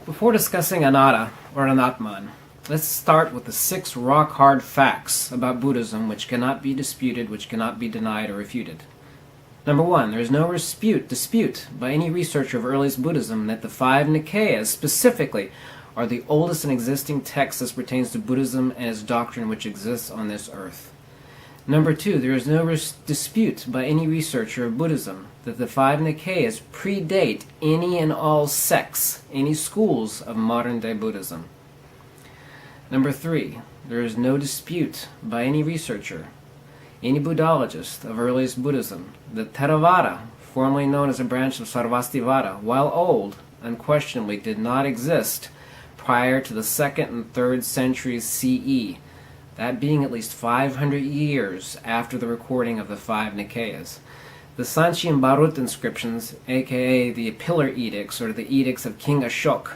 Before discussing Anatta, or Anatman, let's start with the 6 rock-hard facts about Buddhism which cannot be disputed, which cannot be denied or refuted. Number 1, there is no dispute by any researcher of earliest Buddhism that the 5 Nikayas specifically are the oldest and existing texts as pertains to Buddhism and its doctrine which exists on this earth. Number 2, there is no dispute by any researcher of Buddhism that the 5 Nikayas predate any and all sects, any schools of modern-day Buddhism. Number 3, there is no dispute by any researcher, any Buddhologist of earliest Buddhism, that Theravada, formerly known as a branch of Sarvastivada, while old, unquestionably did not exist prior to the 2nd and 3rd centuries CE, that being at least 500 years after the recording of the 5 Nikayas. The Sanchi and Bharut inscriptions, aka the Pillar Edicts, or the Edicts of King Asoka,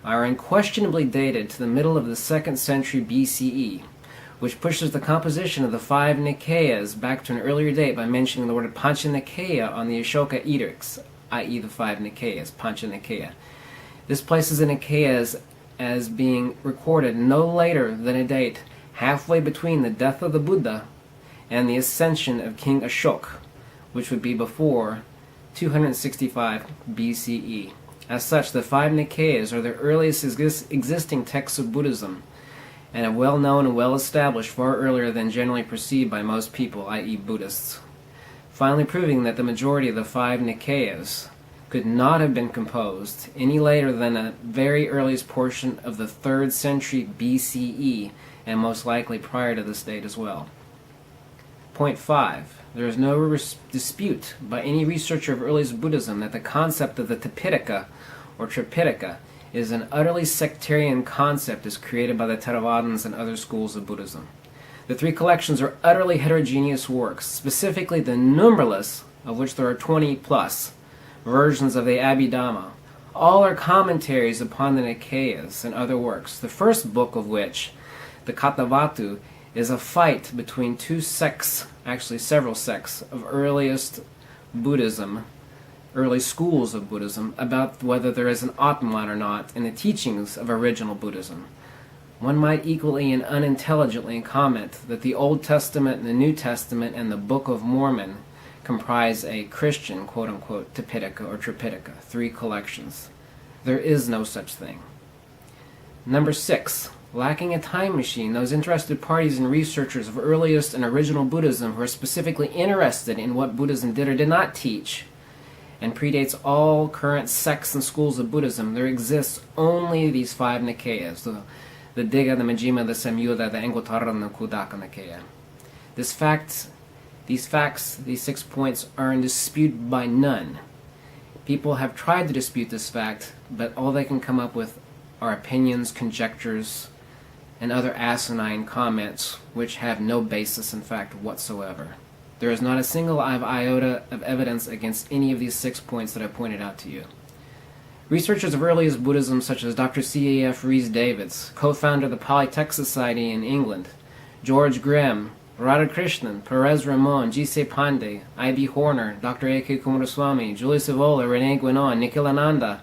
are unquestionably dated to the middle of the 2nd century B.C.E., which pushes the composition of the 5 Nikayas back to an earlier date by mentioning the word pañcanekayika on the Asoka edicts, i.e. the 5 Nikayas, pañcanekayika. This places the Nikayas as being recorded no later than a date halfway between the death of the Buddha and the ascension of King Asoka, which would be before 265 B.C.E. As such, the 5 Nikayas are the earliest existing texts of Buddhism, and are well known and well established far earlier than generally perceived by most people, i.e. Buddhists, finally proving that the majority of the 5 Nikayas could not have been composed any later than the very earliest portion of the 3rd century B.C.E., and most likely prior to this date as well. Point 5. There is no dispute by any researcher of earliest Buddhism that the concept of the Tipitaka, or Tripitaka, is an utterly sectarian concept as created by the Theravadins and other schools of Buddhism. The 3 collections are utterly heterogeneous works, specifically the numberless, of which there are 20 plus, versions of the Abhidhamma. All are commentaries upon the Nikayas and other works, the first book of which, the Kathavatu, is a fight between 2 sects, actually several sects, of earliest Buddhism, early schools of Buddhism, about whether there is an Atman or not in the teachings of original Buddhism. One might equally and unintelligently comment that the Old Testament and the New Testament and the Book of Mormon comprise a Christian, quote-unquote, Tipitaka or Tripitaka, 3 collections. There is no such thing. Number 6. Lacking a time machine, those interested parties and researchers of earliest and original Buddhism who are specifically interested in what Buddhism did or did not teach, and predates all current sects and schools of Buddhism, there exists only these 5 Nikayas, the Digha, the Majjhima, the Samyutta, the Anguttara, and the Khuddaka Nikaya. These 6 points are in dispute by none. People have tried to dispute this fact, but all they can come up with are opinions, conjectures, and other asinine comments which have no basis in fact whatsoever. There is not a single iota of evidence against any of these 6 points that I pointed out to you. Researchers of earliest Buddhism such as Dr. C.A.F. Rhys-Davids, co-founder of the Polytech Society in England, George Grimm, Radhakrishnan, Perez Ramon, G.C. Pandey, I.B. Horner, Dr. A.K. Kumaraswamy, Julius Evola, Rene Guénon, Nikhilananda,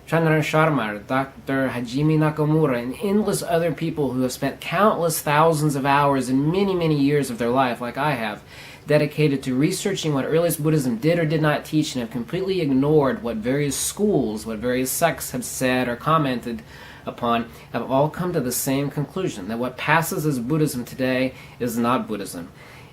Chandran Sharma, Dr. Hajime Nakamura, and endless other people who have spent countless thousands of hours and many, many years of their life, like I have, dedicated to researching what earliest Buddhism did or did not teach and have completely ignored what various schools, what various sects have said or commented upon, have all come to the same conclusion, that what passes as Buddhism today is not Buddhism.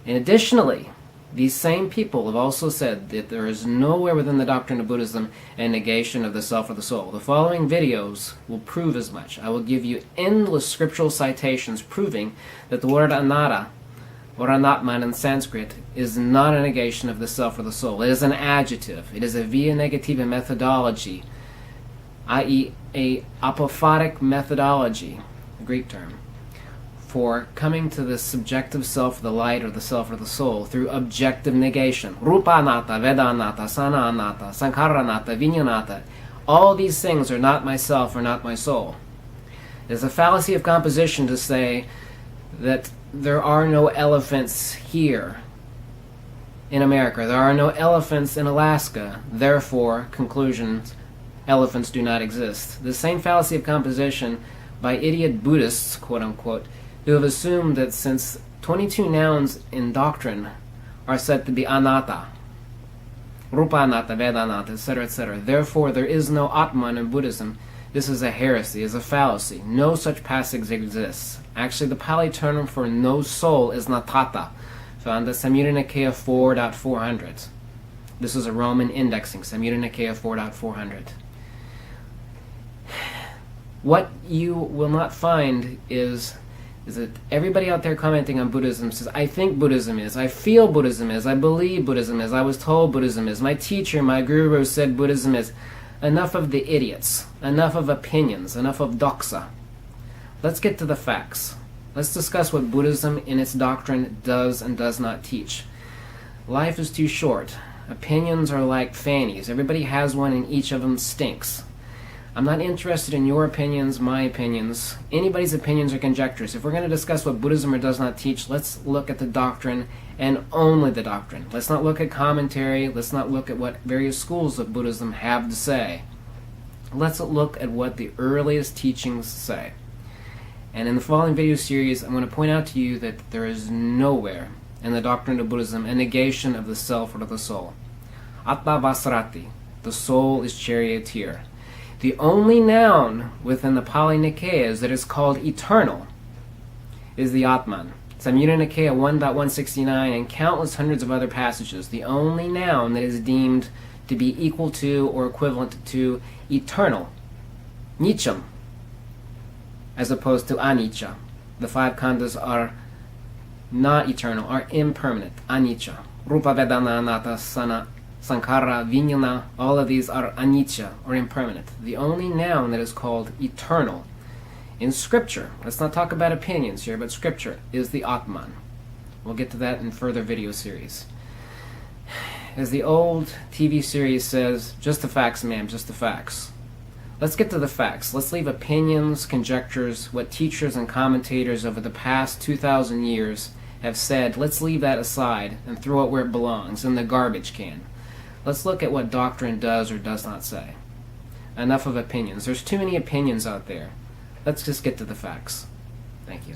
And additionally, these same people have also said that there is nowhere within the doctrine of Buddhism a negation of the self or the soul. The following videos will prove as much. I will give you endless scriptural citations proving that the word Anatta, or Anatman in Sanskrit, is not a negation of the self or the soul. It is an adjective. It is a via negativa methodology, i.e. a apophatic methodology, a Greek term, for coming to the subjective self, the light, or the self or the soul, through objective negation. Rupa anatta, Veda anatta, Sana anatta, Sankhara anatta, Vinyanatta. All these things are not myself or not my soul. It is a fallacy of composition to say that there are no elephants here in America. There are no elephants in Alaska. Therefore, conclusions, elephants do not exist. The same fallacy of composition by idiot Buddhists, quote-unquote, who have assumed that since 22 nouns in doctrine are said to be anatta, rupa anatta, veda anatta, etc., therefore there is no Atman in Buddhism. This is a heresy, is a fallacy. No such passage exists. Actually, the Pali term for no soul is natata, found at Samyutta Nikaya 4.400. This is a Roman indexing, Samyutta Nikaya 4.400. What you will not find is that everybody out there commenting on Buddhism says, I think Buddhism is, I feel Buddhism is, I believe Buddhism is, I was told Buddhism is, my teacher, my guru said Buddhism is. Enough of the idiots, enough of opinions, enough of doxa. Let's get to the facts. Let's discuss what Buddhism in its doctrine does and does not teach. Life is too short. Opinions are like fannies. Everybody has one and each of them stinks. I'm not interested in your opinions, my opinions. Anybody's opinions are conjectures. If we're going to discuss what Buddhism does not teach, let's look at the doctrine and only the doctrine. Let's not look at commentary. Let's not look at what various schools of Buddhism have to say. Let's look at what the earliest teachings say. And in the following video series, I'm going to point out to you that there is nowhere in the doctrine of Buddhism a negation of the self or the soul. Atta vasarati, the soul is charioteer. The only noun within the Pali Nikayas that is called eternal is the Atman. Samyutta Nikaya 1.169 and countless hundreds of other passages. The only noun that is deemed to be equal to or equivalent to eternal, nityam, as opposed to anicca. The five khandhas are not eternal, are impermanent, anicca. Rupa, Vedana, Anatta, Sana, Sankhara, Vijnana, all of these are anicca, or impermanent. The only noun that is called eternal in Scripture, let's not talk about opinions here, but Scripture, is the Atman. We'll get to that in further video series. As the old TV series says, just the facts, ma'am, just the facts. Let's get to the facts. Let's leave opinions, conjectures, what teachers and commentators over the past 2,000 years have said. Let's leave that aside and throw it where it belongs, in the garbage can. Let's look at what doctrine does or does not say. Enough of opinions. There's too many opinions out there. Let's just get to the facts. Thank you.